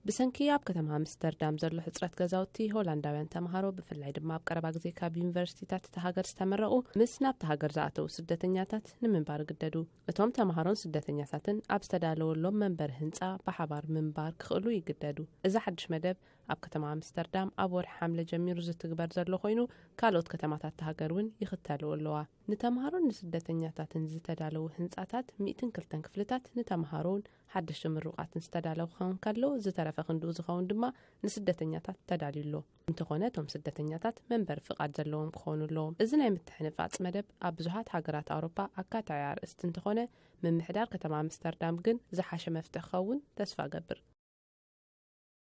ብሰንኪ ኣብ ከተማ ኣምስተርዳም ዘሎ ሕጽረት ገዛውቲ ሆላንዳውያን ተማሃሮ ብፍላይ ድማ ኣብ ቀረባ ግዜ ካብ ዩኒቨርሲቲታት ተሃገር ዝተመረቑ ምስ ናብቲ ሃገር ዝኣተው ስደተኛታት ንምንባር ግደዱ። እቶም ተማሃሮን ስደተኛታትን ኣብ ዝተዳለወሎም መንበሪ ህንጻ ብሓባር ምንባር ክኽእሉ ይግደዱ። እዚ ሓድሽ መደብ ኣብ ከተማ ኣምስተርዳም ኣብ ወርሒ ሓምለ ጀሚሩ ዝትግበር ዘሎ ኮይኑ ካልኦት ከተማታት ተሃገር እውን ይኽተልዎ ኣለዋ። ንተማሃሮን ንስደተኛታትን ዝተዳለዉ ህንጻታት 102 ክፍልታት ንተማሃሮን ሓድሽ ምሩቃትን ዝተዳለዉ ክኸውን ከሎ ዝተረፈ ክንድኡ ዝኸውን ድማ ንስደተኛታት ተዳልዩሎ። እንተኾነ እቶም ስደተኛታት መንበሪ ፍቃድ ዘለዎም ክኾኑ ኣለዎም። እዚ ናይ ምትሕንፋጽ መደብ ኣብ ብዙሓት ሃገራት ኣውሮፓ ኣካታዊ ኣርእስቲ እንተኾነ ምምሕዳር ከተማ ኣምስተርዳም ግን ዝሓሸ መፍትሒ ክኸውን ተስፋ ገብር።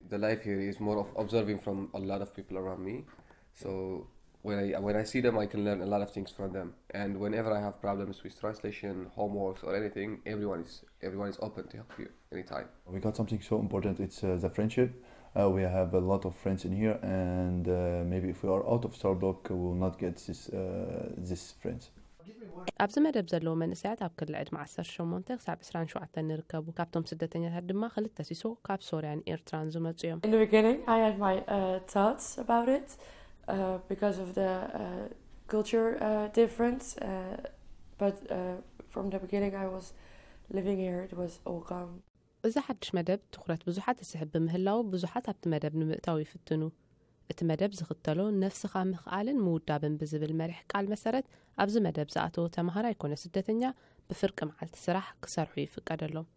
The life here is more of observing from a lot of people around me. So when I see them, I can learn a lot of things from them. And whenever I have problems with translation, homeworks, or anything, everyone is open to help you anytime. We got something so important. It's the friendship. We have a lot of friends in here, and maybe if we are out of Starblock, we will not get this friends. ኣብዚ መደብ ዘለዎ መንእሰያት ኣብ ክልል ዕድመ 18 ክሳብ 27 ንርከቡ። ካብቶም ስደተኛታት ድማ ክልተ ሲሶ ካብ ሶርያን ኤርትራን ዝመጹ እዮም። In the beginning, I had my thoughts about it because of the culture difference, but from the beginning I was living here, it was all calm. እዚ ሓድሽ መደብ ትኩረት ብዙሓት ዝስሕብ ምህላው ብዙሓት ኣብቲ መደብ ንምእታው ይፍትኑ። እቲ መደብ ዝኽተሎ ነፍስኻ ምኽኣልን ምውዳብን ብዝብል መሪሕ ቃል መሰረት ኣብዚ መደብ ዝኣተወ ተማሃራይ ኮነ ስደተኛ ብፍርቂ መዓልቲ ስራሕ ክሰርሑ ይፍቀደሎም።